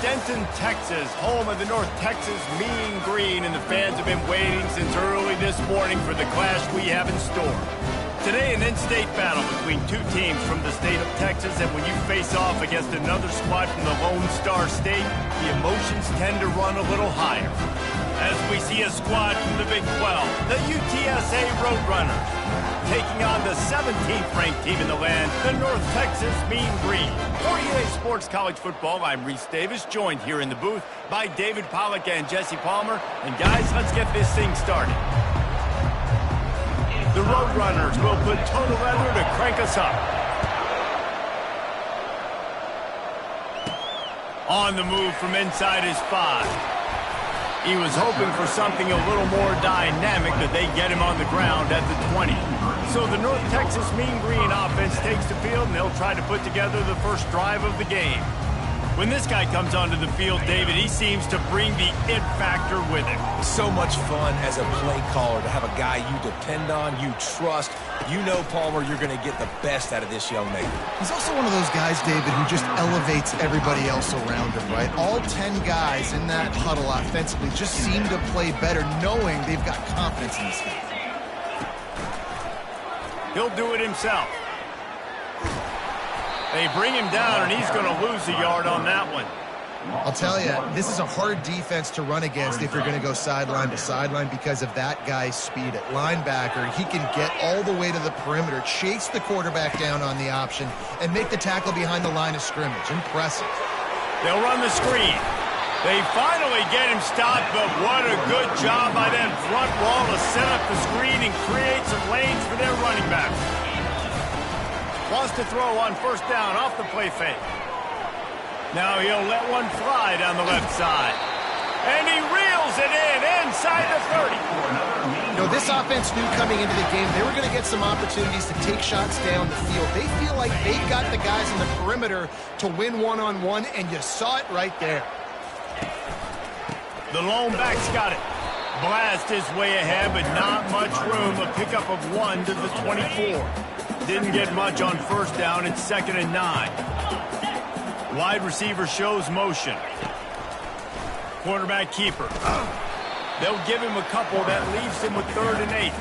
Denton, Texas, home of the North Texas Mean Green, and the fans have been waiting since early this morning for the clash we have in store. Today, an in-state battle between two teams from the state of Texas, and when you face off against another squad from the Lone Star State, the emotions tend to run a little higher. As we see a squad from the Big 12, the UTSA Roadrunners, taking on the 17th-ranked team in the land, the North Texas Mean Green. For EA Sports College Football, I'm Reese Davis, joined here in the booth by David Pollack and Jesse Palmer. And guys, let's get this thing started. The Roadrunners will put total leather to crank us up. On the move from inside his 5. He was hoping for something a little more dynamic, but they get him on the ground at the 20. So the North Texas Mean Green offense takes the field, and they'll try to put together the first drive of the game. When this guy comes onto the field, David, he seems to bring the it factor with him. So much fun as a play caller to have a guy you depend on, you trust. You know, Palmer, you're going to get the best out of this young man. He's also one of those guys, David, who just elevates everybody else around him, right? All 10 guys in that huddle offensively just seem to play better knowing they've got confidence in this guy. He'll do it himself. They bring him down, and he's going to lose a yard on that one. I'll tell you, this is a hard defense to run against if you're going to go sideline to sideline because of that guy's speed at linebacker. He can get all the way to the perimeter, chase the quarterback down on the option, and make the tackle behind the line of scrimmage. Impressive. They'll run the screen. They finally get him stopped, but what a good job by that front wall to set up the screen and create some lanes for their running backs. Wants to throw on first down off the play fake. Now he'll let one fly down the left side. And he reels it in inside the 30. You know, this offense knew coming into the game they were going to get some opportunities to take shots down the field. They feel like they got the guys in the perimeter to win one-on-one, and you saw it right there. The lone back's got it. Blast his way ahead, but not much room. A pickup of 1 to the 24. Didn't get much on first down. It's 2nd and 9. Wide receiver shows motion. Quarterback keeper. They'll give him a couple. That leaves him with 3rd and 8.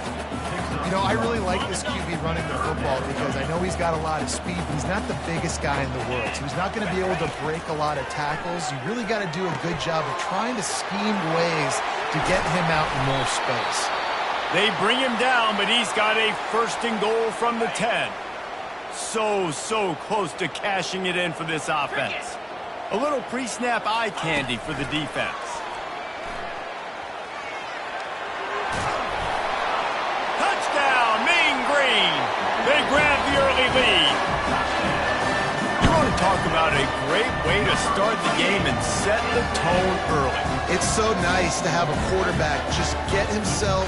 You know, I really like this QB running the football because I know he's got a lot of speed, but he's not the biggest guy in the world. So he's not going to be able to break a lot of tackles. You really got to do a good job of trying to scheme ways to get him out in more space. They bring him down, but he's got a 1st and goal from the 10. So close to cashing it in for this offense. A little pre-snap eye candy for the defense. Touchdown, Mean Green. They grab the early lead. You want to talk about a great way to start the game and set the tone early. It's so nice to have a quarterback just get himself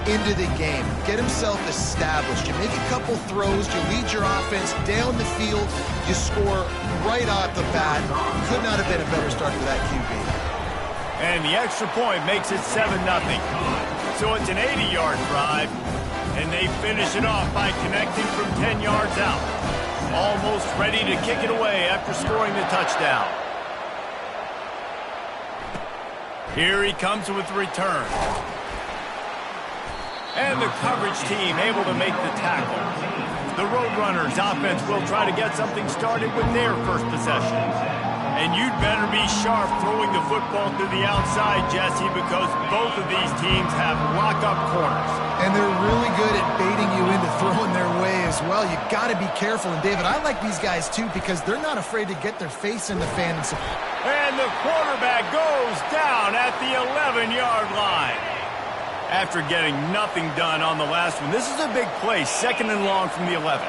into the game, get himself established. You make a couple throws, you lead your offense down the field, you score right off the bat. Could not have been a better start for that QB. And the extra point makes it 7-0. So it's an 80-yard drive, and they finish it off by connecting from 10 yards out. Almost ready to kick it away after scoring the touchdown. Here he comes with the return. And the coverage team able to make the tackle. The Roadrunners offense will try to get something started with their first possession. And you'd better be sharp throwing the football to the outside, Jesse, because both of these teams have lock-up corners. And they're really good at baiting you into throwing their way as well. You got to be careful. And, David, I like these guys, too, because they're not afraid to get their face in the fan. And the quarterback goes down at the 11-yard line. After getting nothing done on the last one, this is a big play, 2nd and long from the 11.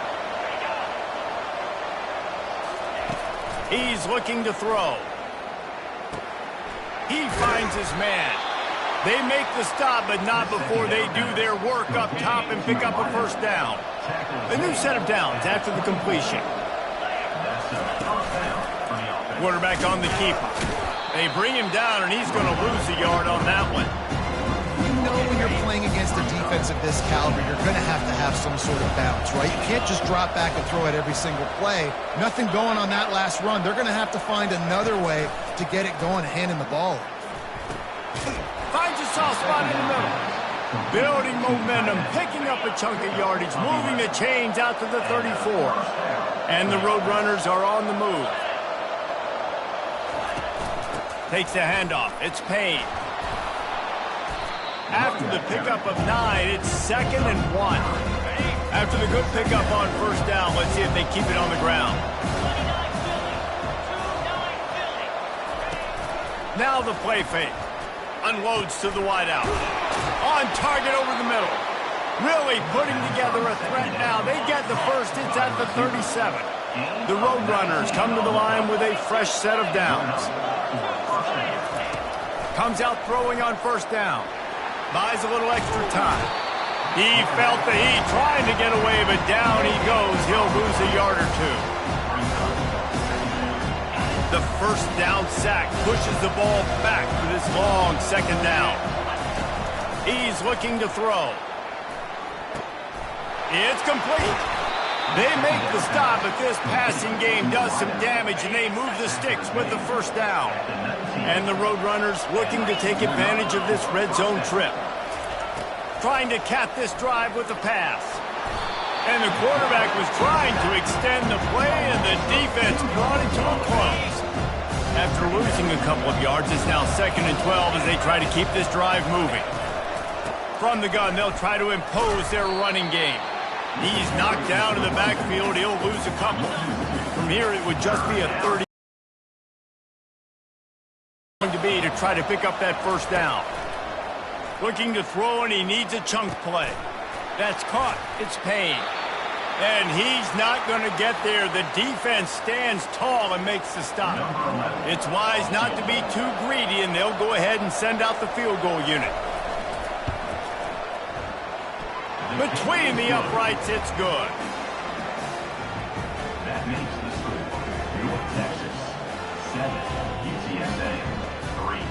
He's looking to throw. He finds his man. They make the stop, but not before they do their work up top and pick up a first down. A new set of downs after the completion. Quarterback on the keeper. They bring him down, and he's going to lose a yard on that one. know when you're playing against a defense of this caliber, you're going to have some sort of bounce, right? You can't just drop back and throw it every single play. Nothing going on that last run. They're going to have to find another way to get it going, handing the ball. Finds a soft spot in the middle. Building momentum, picking up a chunk of yardage, moving the chains out to the 34. And the Roadrunners are on the move. Takes the handoff. It's Payne. After the pickup of 9, it's 2nd and 1. After the good pickup on first down, let's see if they keep it on the ground. Now the play fake. Unloads to the wideout. On target over the middle. Really putting together a threat now. They get the first. It's at the 37. The Roadrunners come to the line with a fresh set of downs. Comes out throwing on first down. Buys a little extra time. He felt the heat trying to get away, but down he goes. He'll lose a yard or two. The first down sack pushes the ball back for this long second down. He's looking to throw. It's complete. They make the stop, but this passing game does some damage, and they move the sticks with the first down. And the Roadrunners looking to take advantage of this red zone trip. Trying to cap this drive with a pass. And the quarterback was trying to extend the play, and the defense brought it to a close. After losing a couple of yards, it's now 2nd and 12 as they try to keep this drive moving. From the gun, they'll try to impose their running game. He's knocked down in the backfield. He'll lose a couple. From here, it would just be a 30 to try to pick up that first down. Looking to throw, and he needs a chunk play. That's caught. It's Payne. And he's not going to get there. The defense stands tall and makes the stop. It's wise not to be too greedy, and they'll go ahead and send out the field goal unit. Between the uprights, it's good. That makes the score. North Texas, 7. UTSA, 3.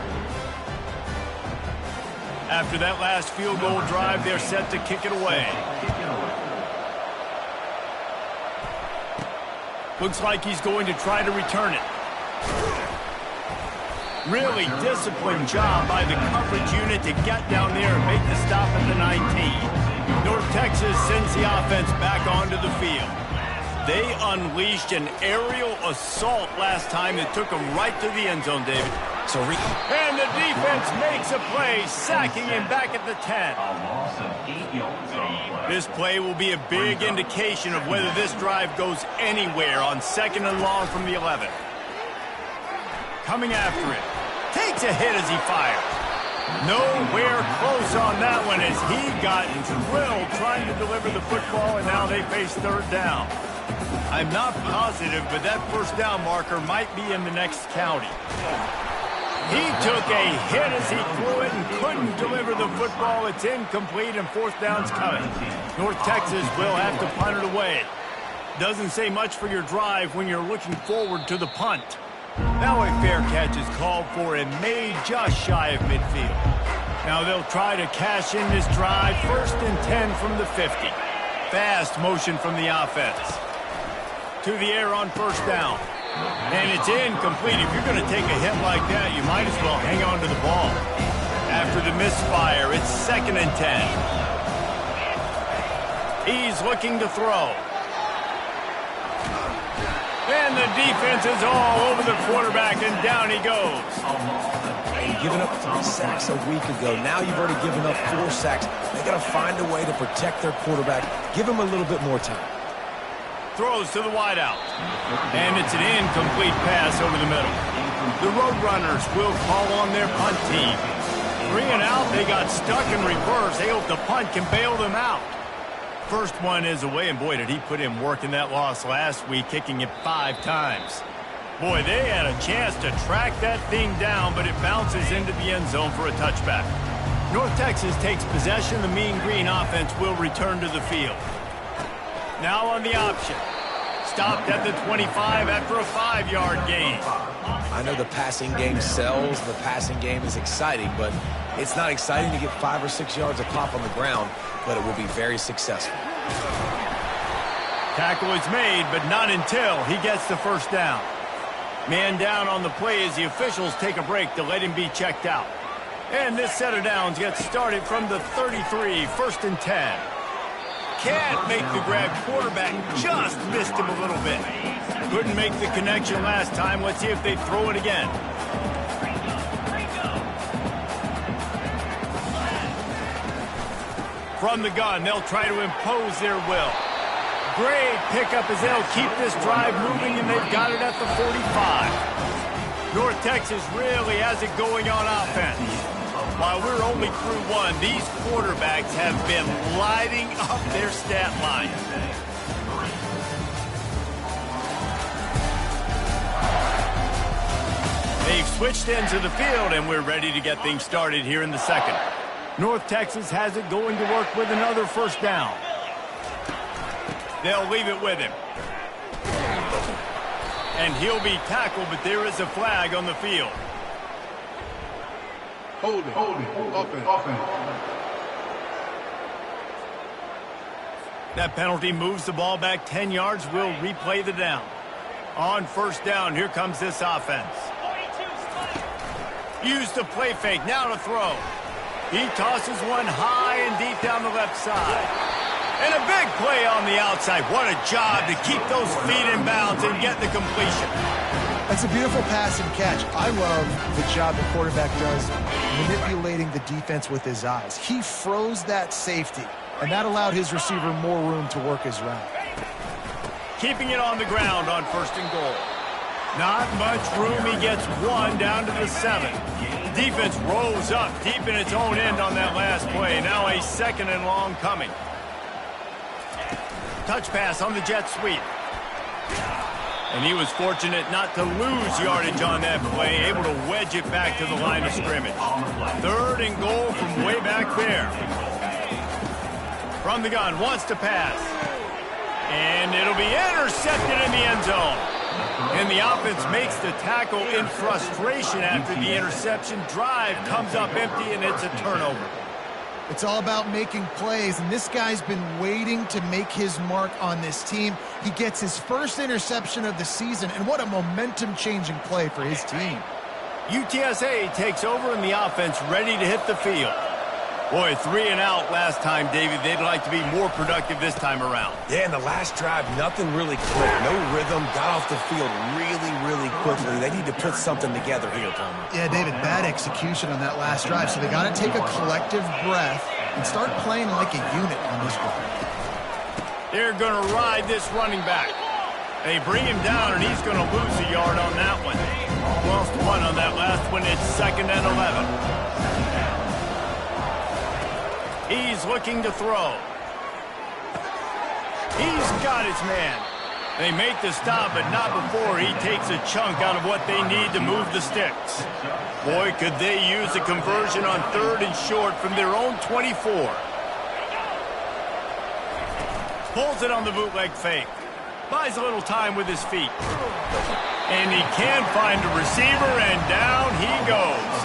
After that last field goal drive, they're set to kick it away. Looks like he's going to try to return it. Really disciplined job by the coverage unit to get down there and make the stop at the 19. North Texas sends the offense back onto the field. They unleashed an aerial assault last time that took them right to the end zone, David. And the defense makes a play, sacking him back at the 10. A loss of 8 yards on the play. This play will be a big indication of whether this drive goes anywhere on 2nd and long from the 11. Coming after it. Takes a hit as he fires. Nowhere close on that one as he got drilled trying to deliver the football, and now they face third down. I'm not positive, but that first down marker might be in the next county. He took a hit as he threw it and couldn't deliver the football. It's incomplete, and fourth down's coming. North Texas will have to punt it away. Doesn't say much for your drive when you're looking forward to the punt. Now a fair catch is called for and made just shy of midfield. Now they'll try to cash in this drive. 1st and 10 from the 50. Fast motion from the offense. To the air on first down. And it's incomplete. If you're going to take a hit like that, you might as well hang on to the ball. After the misfire, it's 2nd and 10. He's looking to throw. And the defense is all over the quarterback, and down he goes. Giving up 3 sacks a week ago. Now you've already given up 4 sacks. They got to find a way to protect their quarterback. Give him a little bit more time. Throws to the wideout. And it's an incomplete pass over the middle. The Roadrunners will call on their punt team. 3 and out, they got stuck in reverse. They hope the punt can bail them out. First one is away, and boy, did he put in work in that loss last week, kicking it 5 times. Boy, they had a chance to track that thing down, but it bounces into the end zone for a touchback. North Texas takes possession. The Mean Green offense will return to the field. Now on the option. Stopped at the 25 after a 5-yard gain. I know the passing game sells, the passing game is exciting, but it's not exciting to get 5 or 6 yards a pop on the ground, but it will be very successful. Tackle is made, but not until he gets the first down. Man down on the play as the officials take a break to let him be checked out. And this set of downs gets started from the 33, 1st and 10. Can't make the grab. Quarterback just missed him a little bit. Couldn't make the connection last time. Let's see if they throw it again. From the gun, they'll try to impose their will. Great pickup as they'll keep this drive moving, and they've got it at the 45. North Texas really has it going on offense. While we're only through one, these quarterbacks have been lighting up their stat line. They've switched into the field, and we're ready to get things started here in the second. North Texas has it going to work with another first down. They'll leave it with him. And he'll be tackled, but there is a flag on the field. Holding. Offense. That penalty moves the ball back 10 yards. We'll replay the down. On first down, here comes this offense. Use the play fake, now to throw. He tosses one high and deep down the left side. And a big play on the outside. What a job to keep those feet in bounds and get the completion. That's a beautiful pass and catch. I love the job the quarterback does manipulating the defense with his eyes. He froze that safety, and that allowed his receiver more room to work his route. Keeping it on the ground on 1st and goal. Not much room. He gets one down to the 7. The defense rolls up deep in its own end on that last play. Now a 2nd and long coming. Touch pass on the jet sweep. And he was fortunate not to lose yardage on that play, able to wedge it back to the line of scrimmage. 3rd and goal from way back there. From the gun, wants to pass. And it'll be intercepted in the end zone. And the offense makes the tackle in frustration after the interception. Drive comes up empty, and it's a turnover. It's all about making plays, and this guy's been waiting to make his mark on this team. He gets his first interception of the season, and what a momentum-changing play for his team. UTSA takes over, and the offense ready to hit the field. Boy, 3 and out last time, David. They'd like to be more productive this time around. Yeah, in the last drive, nothing really clicked. No rhythm, got off the field really quickly. They need to put something together here, Tom. Yeah, David, bad execution on that last drive, so they got to take a collective breath and start playing like a unit on this one. They're going to ride this running back. They bring him down, and he's going to lose a yard on that one. Lost one on that last one. It's 2nd and 11. He's looking to throw. He's got his man. They make the stop, but not before he takes a chunk out of what they need to move the sticks. Boy, could they use a conversion on 3rd and short from their own 24. Pulls it on the bootleg fake. Buys a little time with his feet. And he can find a receiver, and down he goes.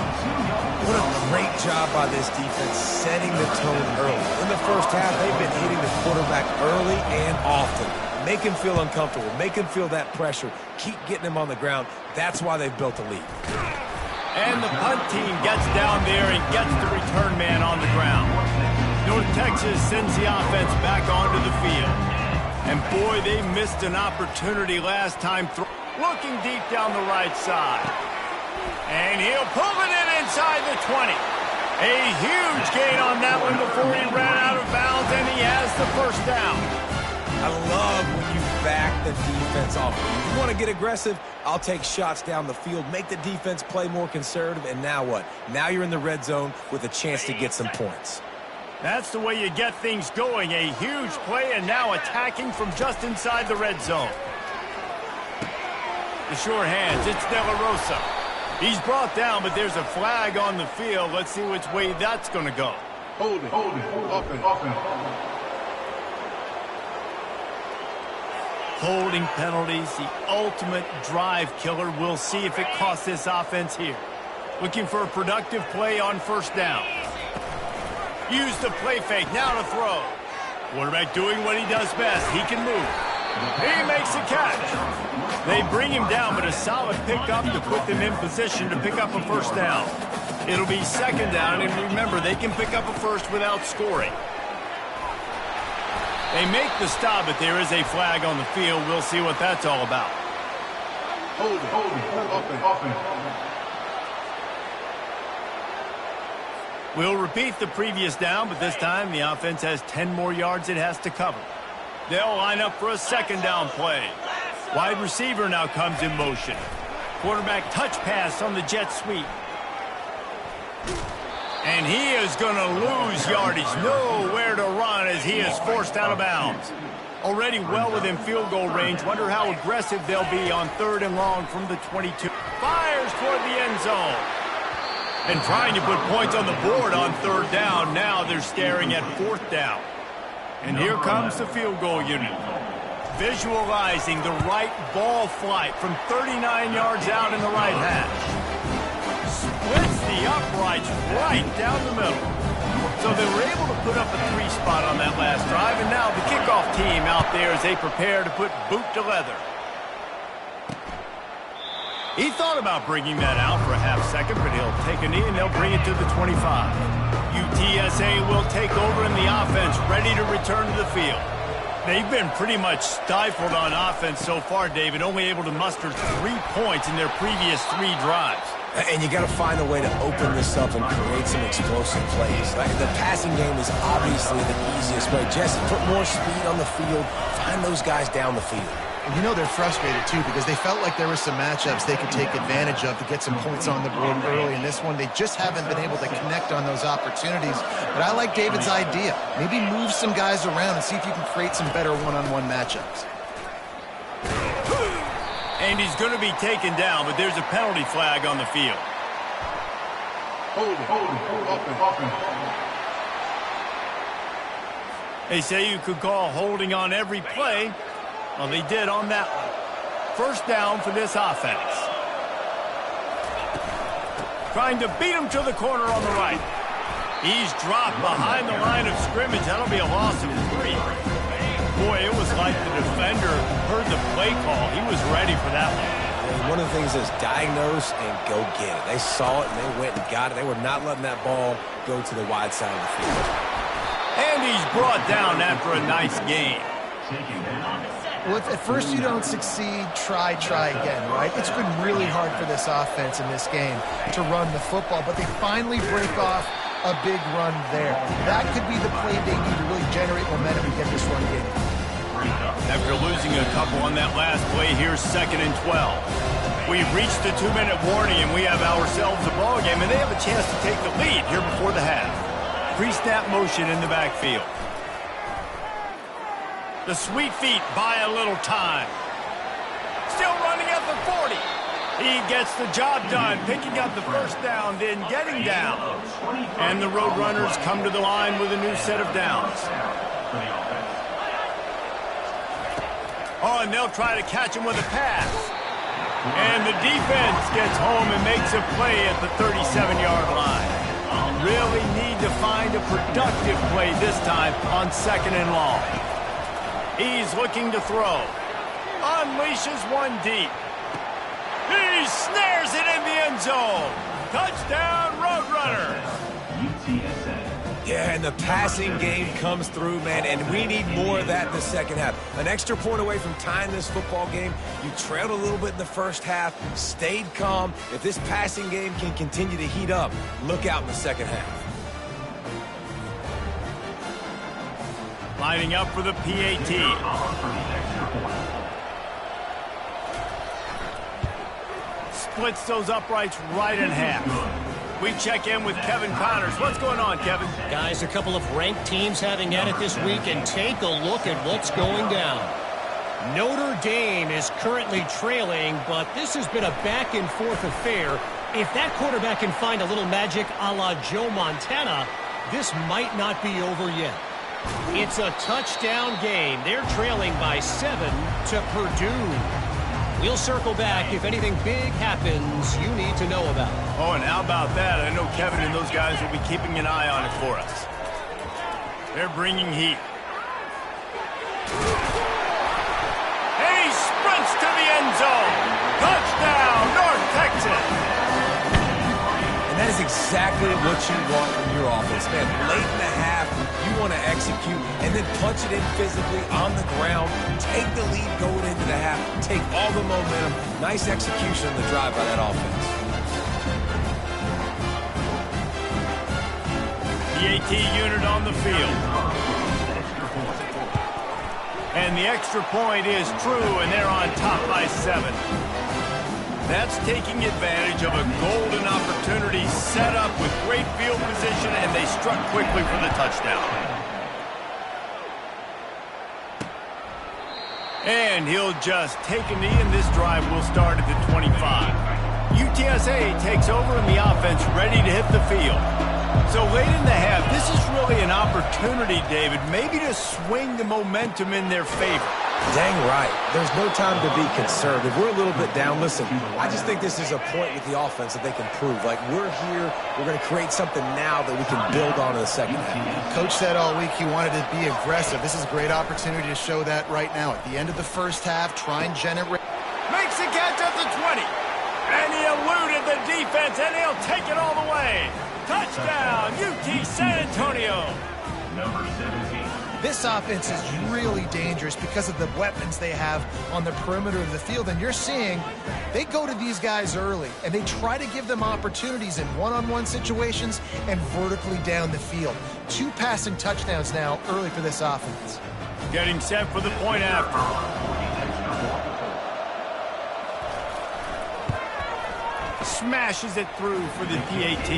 What a great job by this defense setting the tone early. In the first half, they've been hitting the quarterback early and often. Make him feel uncomfortable. Make him feel that pressure. Keep getting him on the ground. That's why they've built a lead. And the punt team gets down there and gets the return man on the ground. North Texas sends the offense back onto the field. And boy, they missed an opportunity last time. Looking deep down the right side. And he'll pull it in inside the 20. A huge gain on that one before he ran out of bounds, and he has the first down. I love when you back the defense off. If you want to get aggressive, I'll take shots down the field, make the defense play more conservative, and now what? Now you're in the red zone with a chance to get some points. That's the way you get things going. A huge play, and now attacking from just inside the red zone. The sure hands, it's De La Rosa. He's brought down, but there's a flag on the field. Let's see which way that's going to go. Holding. Offense. Holding penalties, the ultimate drive killer. We'll see if it costs this offense here. Looking for a productive play on first down. Use the play fake, now to throw. Quarterback doing what he does best. He can move. He makes the catch. They bring him down, but a solid pickup to put them in position to pick up a first down. It'll be second down, and remember, they can pick up a first without scoring. They make the stop, but there is a flag on the field. We'll see what that's all about. Hold it. Offense. We'll repeat the previous down, but this time the offense has 10 more yards it has to cover. They'll line up for a second down play. Wide receiver now comes in motion. Quarterback touch pass on the jet sweep. And he is going to lose yardage. Nowhere to run as he is forced out of bounds. Already well within field goal range. Wonder how aggressive they'll be on 3rd and long from the 22. Fires toward the end zone. And trying to put points on the board on 3rd down. Now they're staring at 4th down. And here comes the field goal unit. Visualizing the right ball flight from 39 yards out in the right hash. Splits the uprights right down the middle. So they were able to put up a 3 spot on that last drive, and now the kickoff team out there as they prepare to put boot to leather. He thought about bringing that out for a half second, but he'll take a knee and they'll bring it to the 25. UTSA will take over in the offense, ready to return to the field. They've been pretty much stifled on offense so far, David, only able to muster 3 points in their previous 3 drives. And you got to find a way to open this up and create some explosive plays. Like the passing game is obviously the easiest way. Just put more speed on the field, find those guys down the field. And you know they're frustrated, too, because they felt like there were some matchups they could take advantage of to get some points on the board early. In this one, they just haven't been able to connect on those opportunities. But I like David's idea. Maybe move some guys around and see if you can create some better one-on-one matchups. And he's going to be taken down, but there's a penalty flag on the field. Hold it. Offense. They say you could call holding on every play. Well, they did on that one. First down for this offense. Trying to beat him to the corner on the right. He's dropped behind the line of scrimmage. That'll be a loss of 3. Boy, it was like the defender heard the play call. He was ready for that one. And one of the things is diagnose and go get it. They saw it and they went and got it. They were not letting that ball go to the wide side of the field. And he's brought down after a nice gain. Well, if at first you don't succeed, try again, right? It's been really hard for this offense in this game to run the football, but they finally break off a big run there. That could be the play they need to really generate momentum and get this run game. After losing a couple on that last play, here's 2nd and 12. We've reached the 2-minute warning, and we have ourselves a ball game, and they have a chance to take the lead here before the half. Pre-snap motion in the backfield. The sweet feet buy a little time. Still running at the 40. He gets the job done, picking up the first down, then getting down. And the Roadrunners come to the line with a new set of downs. Oh, and they'll try to catch him with a pass. And the defense gets home and makes a play at the 37-yard line. Really need to find a productive play this time on 2nd and long. He's looking to throw. Unleashes one deep. He snares it in the end zone. Touchdown, Roadrunners. Yeah, and the passing game comes through, man, and we need more of that in the second half. An extra point away from tying this football game. You trailed a little bit in the first half, stayed calm. If this passing game can continue to heat up, look out in the second half. Lining up for the PAT. Splits those uprights right in half. We check in with Kevin Connors. What's going on, Kevin? Guys, a couple of ranked teams having at it this week, and take a look at what's going down. Notre Dame is currently trailing, but this has been a back-and-forth affair. If that quarterback can find a little magic a la Joe Montana, this might not be over yet. It's a touchdown game. They're trailing by 7 to Purdue. We'll circle back if anything big happens you need to know about. Oh, and how about that? I know Kevin and those guys will be keeping an eye on it for us. They're bringing heat. And he sprints to the end zone. Touchdown, North Texas. And that is exactly what you want from your offense, man. Late in the half, you want to execute and then punch it in physically on the ground. Take the lead going into the half. Take all the momentum. Nice execution on the drive by that offense. The AT unit on the field. And the extra point is true, and they're on top by 7. That's taking advantage of a golden opportunity set up with great field position, and they struck quickly for the touchdown. And he'll just take a knee, and this drive will start at the 25. UTSA takes over, and the offense ready to hit the field. So late in the half, this is really an opportunity, David, maybe to swing the momentum in their favor. Dang right. There's no time to be concerned. If we're a little bit down, listen, I just think this is a point with the offense that they can prove. Like, we're here, we're going to create something now that we can build on in the second half. Coach said all week he wanted to be aggressive. This is a great opportunity to show that right now. At the end of the first half, try and generate. Makes the catch at the 20. And he eluded the defense, and he'll take it all the way. Touchdown, UT San Antonio. Number 17. This offense is really dangerous because of the weapons they have on the perimeter of the field. And you're seeing they go to these guys early, and they try to give them opportunities in one-on-one situations and vertically down the field. 2 passing touchdowns now early for this offense. Getting set for the point after. Smashes it through for the PAT.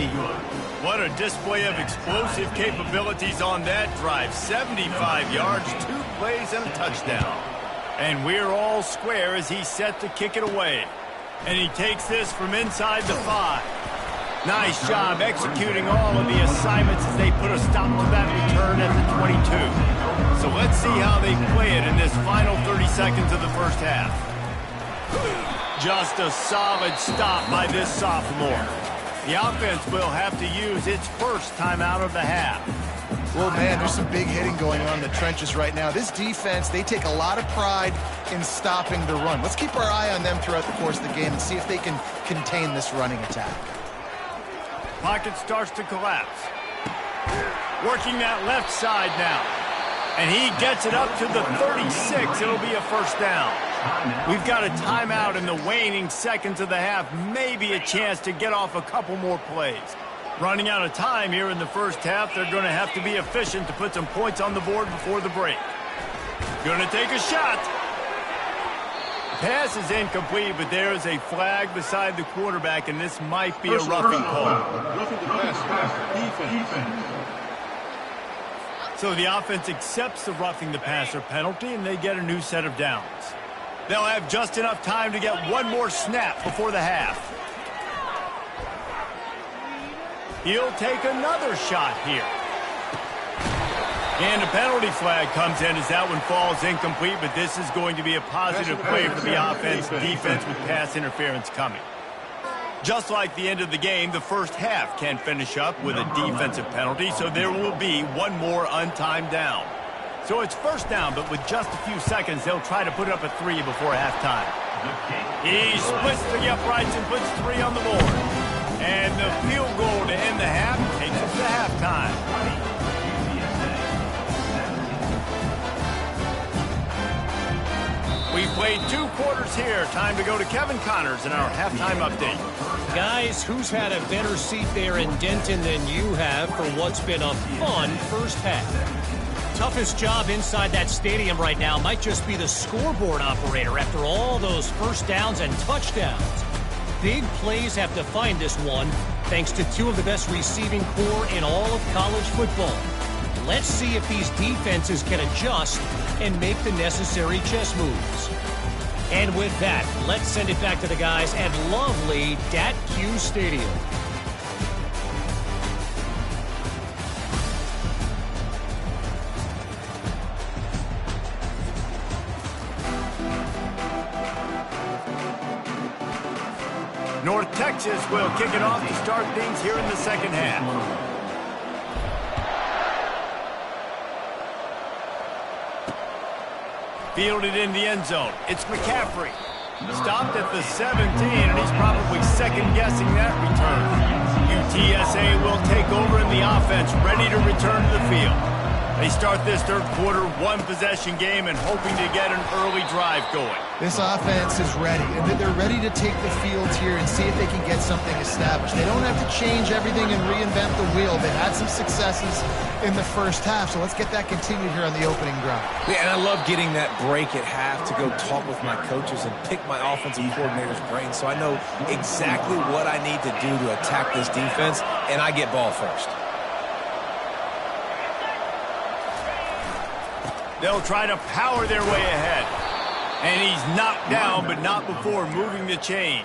What a display of explosive capabilities on that drive. 75 yards, 2 plays, and a touchdown. And we're all square as he's set to kick it away. And he takes this from inside the 5. Nice job executing all of the assignments as they put a stop to that return at the 22. So let's see how they play it in this final 30 seconds of the first half. Just a solid stop by this sophomore. The offense will have to use its first time out of the half. Well, man, there's some big hitting going on in the trenches right now. This defense, they take a lot of pride in stopping the run. Let's keep our eye on them throughout the course of the game and see if they can contain this running attack. Pocket starts to collapse. Working that left side now. And he gets it up to the 36. It'll be a first down. We've got a timeout in the waning seconds of the half. Maybe a chance to get off a couple more plays. Running out of time here in the first half. They're going to have to be efficient to put some points on the board before the break. Going to take a shot. Pass is incomplete, but there is a flag beside the quarterback, and this might be a roughing call. Roughing the pass. Defense. So the offense accepts the roughing the passer penalty, and they get a new set of downs. They'll have just enough time to get one more snap before the half. He'll take another shot here. And a penalty flag comes in as that one falls incomplete, but this is going to be a positive play for the offense, defense with pass interference coming. Just like the end of the game, the first half can finish up with a defensive penalty, so there will be one more untimed down. So it's first down, but with just a few seconds, they'll try to put up a 3 before halftime. He splits the uprights and puts 3 on the board. And the field goal to end the half takes us to halftime. We've played 2 quarters here. Time to go to Kevin Connors in our halftime update. Guys, who's had a better seat there in Denton than you have for what's been a fun first half? Toughest job inside that stadium right now might just be the scoreboard operator after all those first downs and touchdowns. Big plays have defined this one, thanks to 2 of the best receiving corps in all of college football. Let's see if these defenses can adjust and make the necessary chess moves. And with that, let's send it back to the guys at lovely Dat-Q Stadium. Texas will kick it off to start things here in the second half. Fielded in the end zone. It's McCaffrey. Stopped at the 17, and he's probably second-guessing that return. UTSA will take over in the offense, ready to return to the field. They start this third quarter, one-possession game, and hoping to get an early drive going. This offense is ready, and they're ready to take the field here and see if they can get something established. They don't have to change everything and reinvent the wheel. They had some successes in the first half, so let's get that continued here on the opening drive. Yeah, and I love getting that break at half to go talk with my coaches and pick my offensive coordinator's brain so I know exactly what I need to do to attack this defense, and I get ball first. They'll try to power their way ahead. And he's knocked down, but not before moving the chains.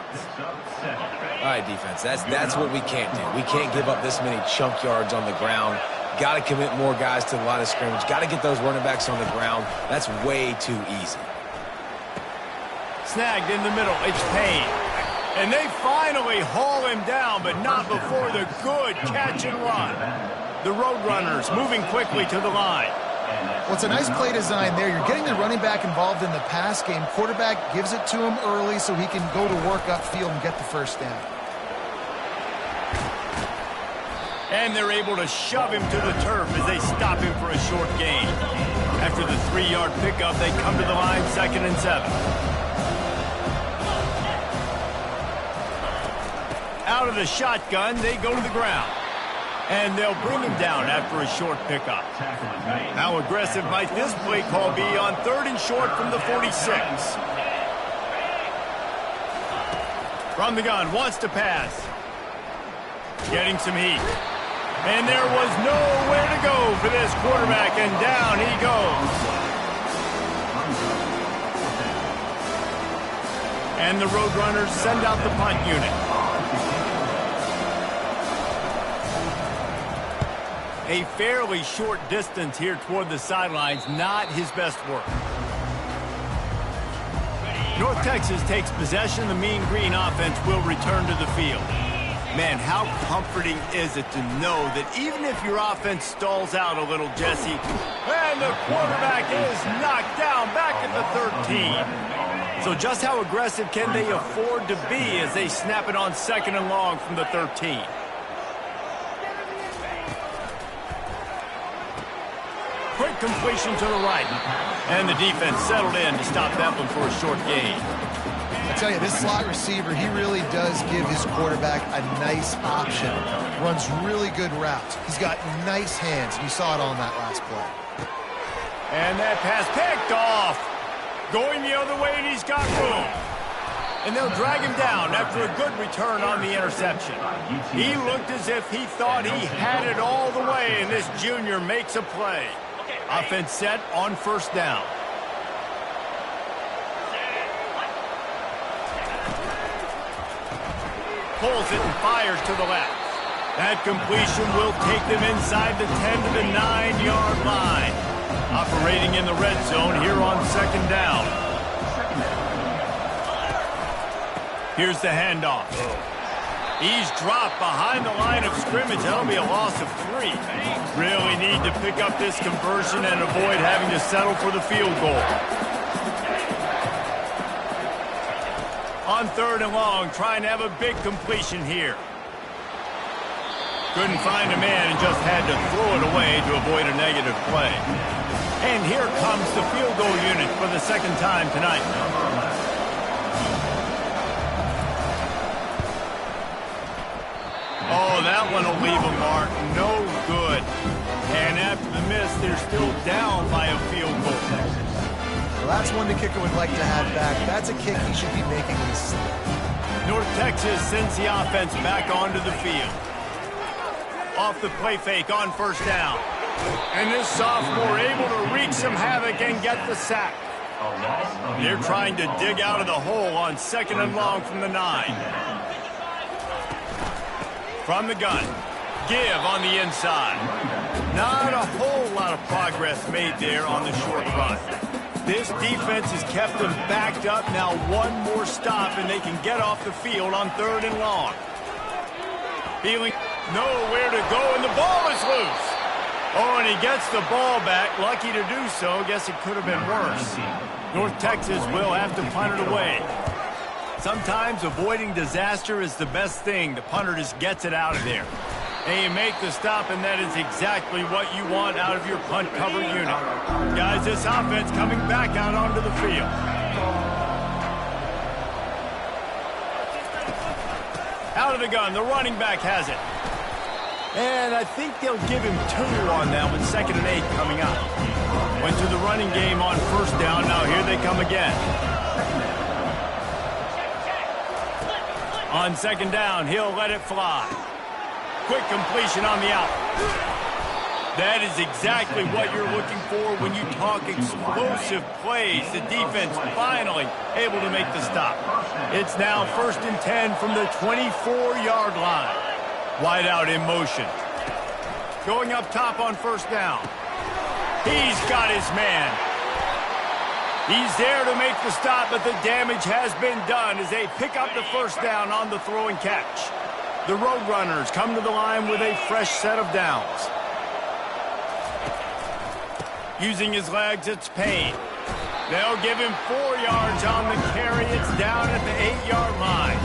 All right, defense, that's what we can't do. We can't give up this many chunk yards on the ground. Got to commit more guys to the line of scrimmage. Got to get those running backs on the ground. That's way too easy. Snagged in the middle. It's Payne. And they finally haul him down, but not before the good catch and run. The Roadrunners moving quickly to the line. Well, it's a nice play design there. You're getting the running back involved in the pass game. Quarterback gives it to him early so he can go to work upfield and get the first down. And they're able to shove him to the turf as they stop him for a short gain. After the 3-yard pickup, they come to the line, 2nd and 7. Out of the shotgun, they go to the ground. And they'll bring him down after a short pickup. How aggressive might this play call be on 3rd and short from the 46? From the gun, wants to pass. Getting some heat. And there was nowhere to go for this quarterback, and down he goes. And the Roadrunners send out the punt unit. A fairly short distance here toward the sidelines, not his best work. North Texas takes possession. The Mean Green offense will return to the field. Man, how comforting is it to know that even if your offense stalls out a little, Jesse, and the quarterback is knocked down back at the 13. So just how aggressive can they afford to be as they snap it on 2nd and long from the 13? Quick completion to the right. And the defense settled in to stop that one for a short gain. I tell you, this slot receiver, he really does give his quarterback a nice option. Runs really good routes. He's got nice hands. You saw it on that last play. And that pass picked off. Going the other way, and he's got room. And they'll drag him down after a good return on the interception. He looked as if he thought he had it all the way, and this junior makes a play. Offense set on 1st down. Pulls it and fires to the left. That completion will take them inside the 10 to the 9-yard line. Operating in the red zone here on 2nd down. Here's the handoff. He's dropped behind the line of scrimmage. That'll be a loss of 3. Really need to pick up this conversion and avoid having to settle for the field goal. On 3rd and long, trying to have a big completion here. Couldn't find a man and just had to throw it away to avoid a negative play. And here comes the field goal unit for the 2nd time tonight. Oh, that one will leave a mark. No good. And after the miss, they're still down by a field goal. Well, that's one the kicker would like to have back. That's a kick he should be making in his sleep. North Texas sends the offense back onto the field. Off the play fake on 1st down. And this sophomore able to wreak some havoc and get the sack. They're trying to dig out of the hole on 2nd and long from the 9. From the gun. Give on the inside. Not a whole lot of progress made there on the short run. This defense has kept them backed up. Now one more stop, and they can get off the field on 3rd and long. Feeling nowhere to go, and the ball is loose. Oh, and he gets the ball back. Lucky to do so. Guess it could have been worse. North Texas will have to punt it away. Sometimes avoiding disaster is the best thing. The punter just gets it out of there. And you make the stop, and that is exactly what you want out of your punt cover unit. Guys, this offense coming back out onto the field. Out of the gun, the running back has it. And I think they'll give him 2 on that one, 2nd and 8 coming up. Went to the running game on 1st down. Now here they come again. On 2nd down, he'll let it fly. Quick completion on the out. That is exactly what you're looking for when you talk explosive plays. The defense finally able to make the stop. It's now 1st and 10 from the 24-yard line. Wide out in motion. Going up top on 1st down. He's got his man. He's there to make the stop, but the damage has been done as they pick up the 1st down on the throw and catch. The Roadrunners come to the line with a fresh set of downs. Using his legs, it's Payne. They'll give him 4 yards on the carry. It's down at the 8-yard line.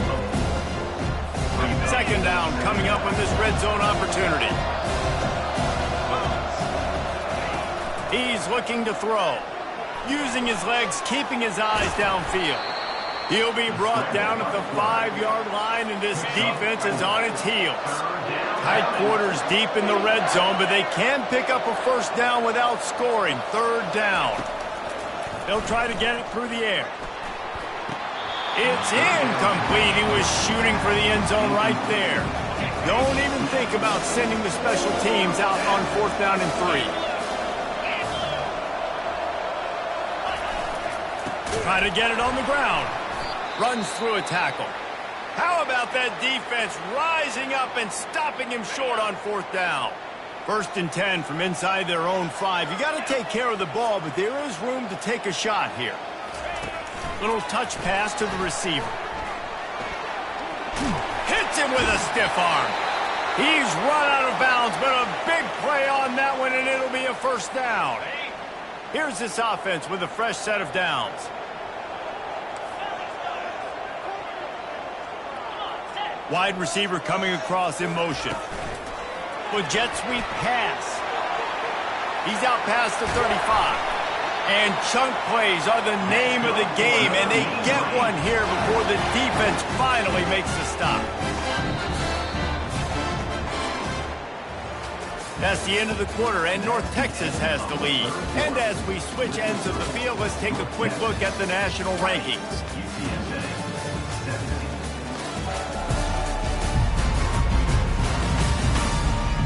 2nd down coming up on this red zone opportunity. He's looking to throw. Using his legs, keeping his eyes downfield. He'll be brought down at the 5-yard line, and this defense is on its heels. Tight quarters deep in the red zone, but they can pick up a 1st down without scoring. 3rd down. They'll try to get it through the air. It's incomplete. He was shooting for the end zone right there. Don't even think about sending the special teams out on 4th down and 3. Try to get it on the ground. Runs through a tackle. How about that defense rising up and stopping him short on 4th down? 1st and 10 from inside their own 5. You got to take care of the ball, but there is room to take a shot here. Little touch pass to the receiver. Hits him with a stiff arm. He's run out of bounds, but a big play on that one, and it'll be a 1st down. Here's this offense with a fresh set of downs. Wide receiver coming across in motion. With jet sweep pass. He's out past the 35. And chunk plays are the name of the game, and they get one here before the defense finally makes the stop. That's the end of the quarter, and North Texas has the lead. And as we switch ends of the field, let's take a quick look at the national rankings.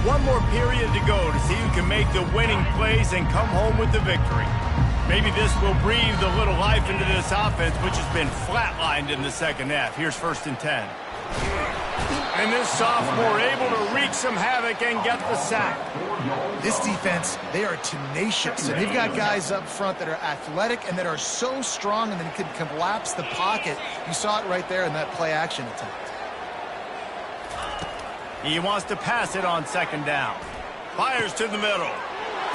One more period to go to see who can make the winning plays and come home with the victory. Maybe this will breathe a little life into this offense, which has been flatlined in the 2nd half. Here's 1st and 10. And this sophomore able to wreak some havoc and get the sack. This defense, they are tenacious, and they've got guys up front that are athletic and that are so strong and then can collapse the pocket. You saw it right there in that play-action attempt. He wants to pass it on 2nd down. Fires to the middle.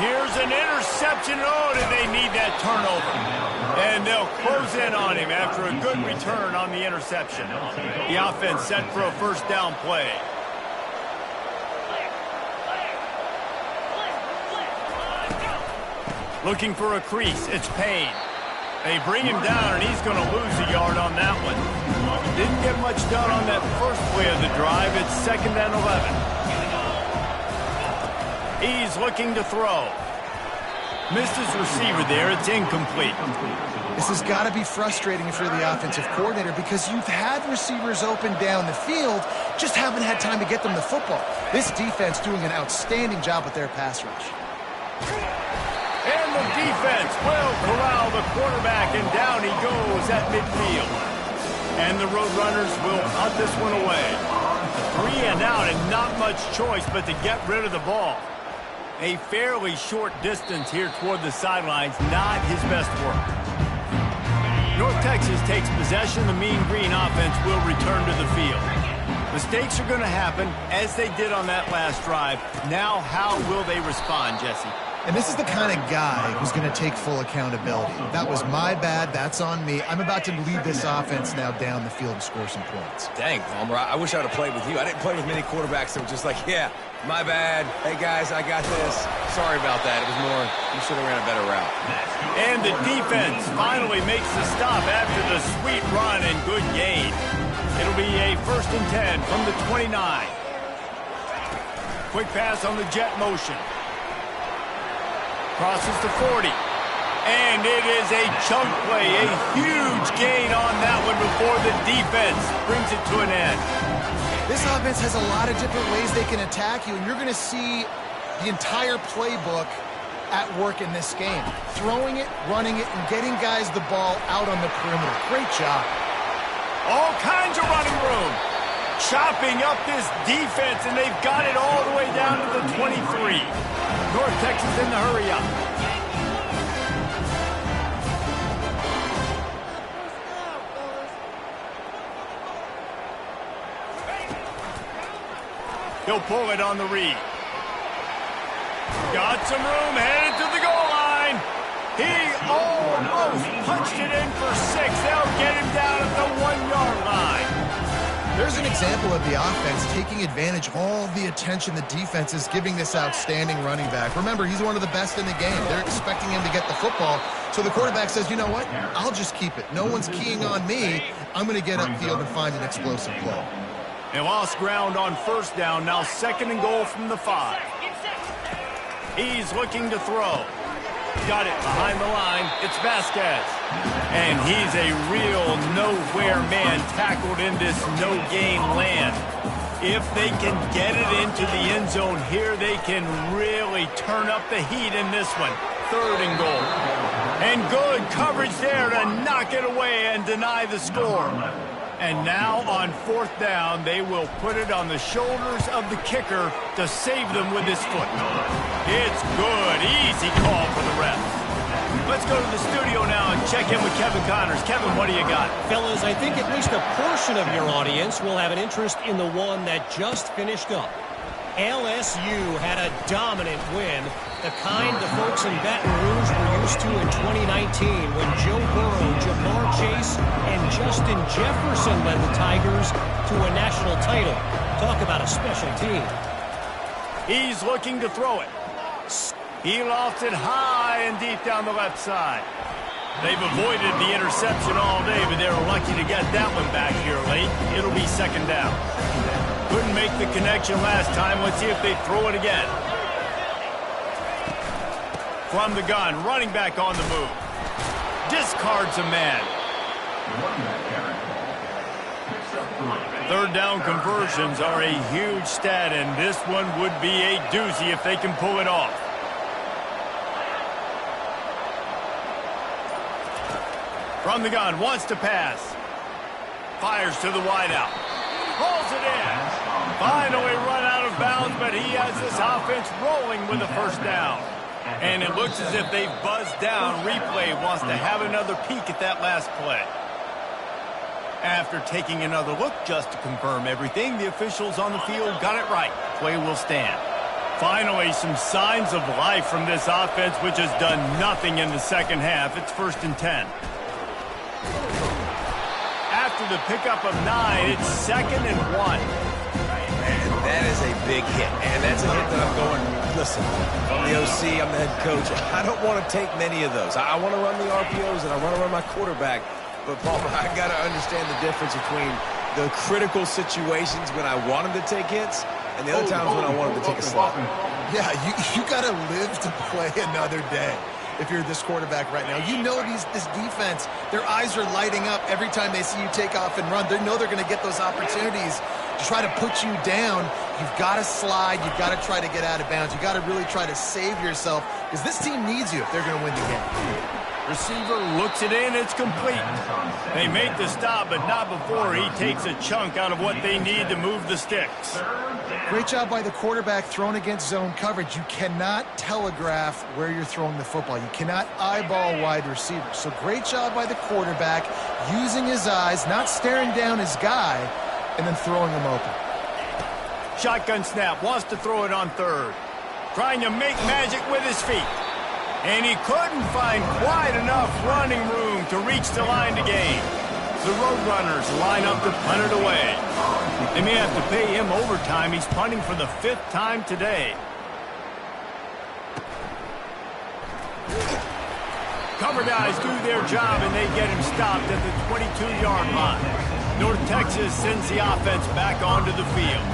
Here's an interception. Oh, did they need that turnover? And they'll close in on him after a good return on the interception. The offense set for a 1st down play. Looking for a crease. It's Payne. They bring him down, and he's going to lose a yard on that one. Didn't get much done on that first play of the drive. It's 2nd and 11. He's looking to throw. Missed his receiver there. It's incomplete. This has got to be frustrating for the offensive coordinator because you've had receivers open down the field, just haven't had time to get them the football. This defense doing an outstanding job with their pass rush. And the defense will corral the quarterback, and down he goes at midfield. And the Roadrunners will punt this one away. 3 and out, and not much choice but to get rid of the ball. A fairly short distance here toward the sidelines, not his best work. North Texas takes possession. The Mean Green offense will return to the field. Mistakes are going to happen, as they did on that last drive. Now, how will they respond, Jesse? And this is the kind of guy who's going to take full accountability. That was my bad. That's on me. I'm about to lead this offense now down the field and score some points. Dang, Palmer, I wish I would have played with you. I didn't play with many quarterbacks that were just like, yeah, my bad. Hey, guys, I got this. Sorry about that. It was more, you should have ran a better route. And the defense finally makes the stop after the sweet run and good gain. It'll be a 1st and 10 from the 29. Quick pass on the jet motion. Crosses to 40. And it is a chunk play, a huge gain on that one before the defense brings it to an end. This offense has a lot of different ways they can attack you, and you're going to see the entire playbook at work in this game. Throwing it, running it, and getting guys the ball out on the perimeter. Great job. All kinds of running room. Chopping up this defense, and they've got it all the way down to the 23. North Texas in the hurry up. He'll pull it on the read. Got some room, headed to the goal line. He almost punched it in for 6. They'll get him down at the 1-yard line. There's an example of the offense taking advantage of all the attention the defense is giving this outstanding running back. Remember, he's one of the best in the game. They're expecting him to get the football. So the quarterback says, you know what? I'll just keep it. No one's keying on me. I'm going to get upfield and find an explosive play. They lost ground on 1st down. Now 2nd and goal from the 5. He's looking to throw. Got it behind the line. It's Vasquez. And he's a real nowhere man tackled in this no-gain land. If they can get it into the end zone here, they can really turn up the heat in this one. 3rd and goal. And good coverage there to knock it away and deny the score. And now on 4th down, they will put it on the shoulders of the kicker to save them with his foot. It's good. Easy call for the refs. Let's go to the studio now and check in with Kevin Connors. Kevin, what do you got? Fellas, I think at least a portion of your audience will have an interest in the one that just finished up. LSU had a dominant win, the kind the folks in Baton Rouge were used to in 2019 when Joe Burrow, Jamar Chase, and Justin Jefferson led the Tigers to a national title. Talk about a special team. He's looking to throw it. He lofts it high and deep down the left side. They've avoided the interception all day, but they were lucky to get that one back here late. It'll be 2nd down. Couldn't make the connection last time. Let's see if they throw it again. From the gun, running back on the move. Discards a man. 3rd down conversions are a huge stat, and this one would be a doozy if they can pull it off. From the gun, wants to pass. Fires to the wideout. Pulls it in. Finally run out of bounds, but he has this offense rolling with a 1st down. And it looks as if they've buzzed down. Replay wants to have another peek at that last play. After taking another look just to confirm everything, the officials on the field got it right. Play will stand. Finally, some signs of life from this offense, which has done nothing in the 2nd half. It's 1st and 10. After the pickup of 9, it's 2nd and 1. Man, that is a big hit, and that's a hit that I'm going, listen, I'm the OC, I'm the head coach. I don't want to take many of those. I want to run the RPOs, and I want to run my quarterback. But, Palmer, I got to understand the difference between the critical situations when I want him to take hits and the other times when I want him to take a slot. Yeah, you got to live to play another day if you're this quarterback right now. You know this defense, their eyes are lighting up every time they see you take off and run. They know they're going to get those opportunities to try to put you down. You've got to slide. You've got to try to get out of bounds. You've got to really try to save yourself because this team needs you if they're going to win the game. Receiver looks it in. It's complete. They make the stop, but not before he takes a chunk out of what they need to move the sticks. Great job by the quarterback thrown against zone coverage. You cannot telegraph where you're throwing the football. You cannot eyeball wide receivers. So great job by the quarterback using his eyes, not staring down his guy, and then throwing him open. Shotgun snap, wants to throw it on third. Trying to make magic with his feet. And he couldn't find quite enough running room to reach the line to gain. The Roadrunners line up to punt it away. They may have to pay him overtime. He's punting for the 5th time today. Cover guys do their job, and they get him stopped at the 22-yard line. North Texas sends the offense back onto the field.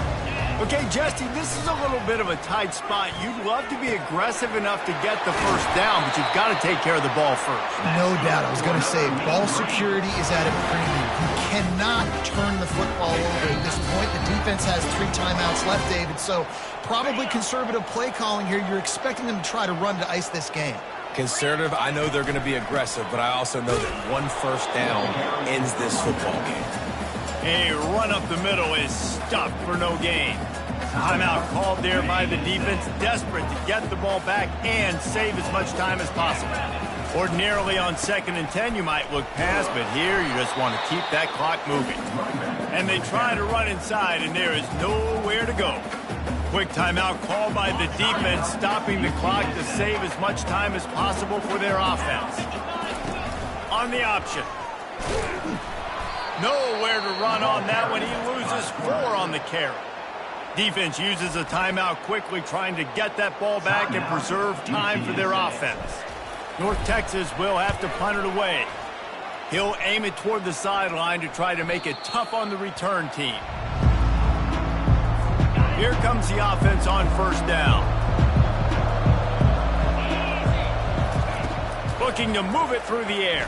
Okay, Jesse, this is a little bit of a tight spot. You'd love to be aggressive enough to get the first down, but you've got to take care of the ball first. No doubt. I was going to say, ball security is at a premium. You cannot turn the football over at this point. The defense has 3 timeouts left, David, so probably conservative play calling here. You're expecting them to try to run to ice this game. Conservative, I know they're going to be aggressive, but I also know that 1 first down ends this football game. A run up the middle is stuffed for no gain. Timeout called there by the defense, desperate to get the ball back and save as much time as possible. Ordinarily on 2nd and 10, you might look past, but here you just want to keep that clock moving. And they try to run inside, and there is nowhere to go. Quick timeout called by the defense, stopping the clock to save as much time as possible for their offense. On the option. Nowhere to run on that one. He loses 4 on the carry. Defense uses a timeout quickly, trying to get that ball back and preserve time for their offense. North Texas will have to punt it away. He'll aim it toward the sideline to try to make it tough on the return team. Here comes the offense on first down. Looking to move it through the air.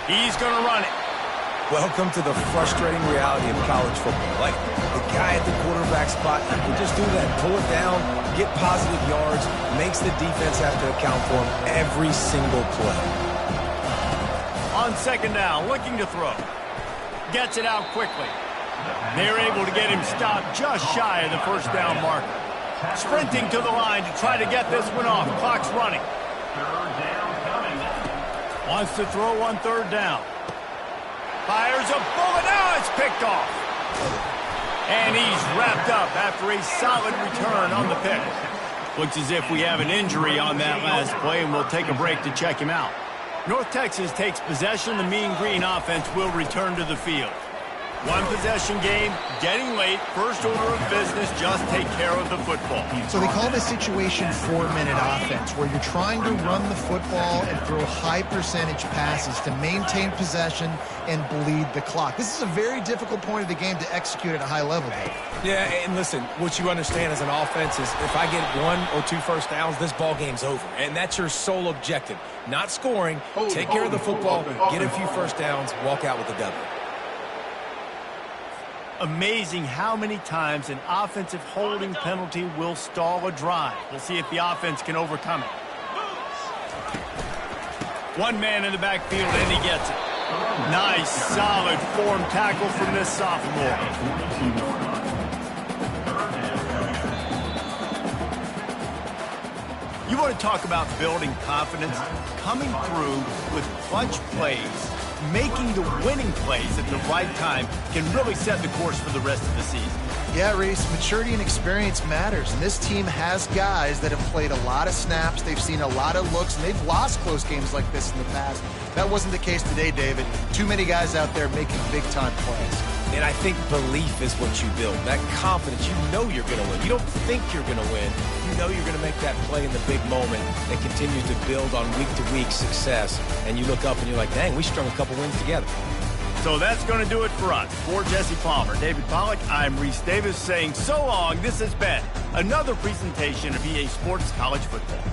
He's going to run it. Welcome to the frustrating reality of college football. Like, the guy at the quarterback spot, he can just do that. Pull it down, get positive yards, makes the defense have to account for him every single play. On 2nd down, looking to throw. Gets it out quickly. They're able to get him stopped just shy of the first down marker. Sprinting to the line to try to get this one off. Clock's running. Wants to throw on 3rd down. Fires a bullet. Now it's picked off. And he's wrapped up after a solid return on the pick. Looks as if we have an injury on that last play, and we'll take a break to check him out. North Texas takes possession. The Mean Green offense will return to the field. 1 possession game, getting late. First order of business, just take care of the football. So they call this situation 4-minute offense, where you're trying to run the football and throw high percentage passes to maintain possession and bleed the clock. This is a very difficult point of the game to execute at a high level, Dave. Yeah, and listen, what you understand as an offense is if I get 1 or 2 first downs, this ball game's over. And that's your sole objective. Not scoring, take care of the football, get a few first downs, walk out with the W. Amazing how many times an offensive holding penalty will stall a drive. We'll see if the offense can overcome it. 1 man in the backfield, and he gets it. Nice, solid form tackle from this sophomore. You want to talk about building confidence? Coming through with clutch plays, making the winning plays at the right time can really set the course for the rest of the season. Yeah, Reese, maturity and experience matters, and this team has guys that have played a lot of snaps, they've seen a lot of looks, and they've lost close games like this in the past. That wasn't the case today, David. Too many guys out there making big-time plays. And I think belief is what you build. That confidence, you know you're going to win. You don't think you're going to win. You know you're going to make that play in the big moment that continues to build on week-to-week success. And you look up and you're like, dang, we strung a couple wins together. So that's going to do it for us. For Jesse Palmer, David Pollack, I'm Reese Davis saying so long. This has been another presentation of EA Sports College Football.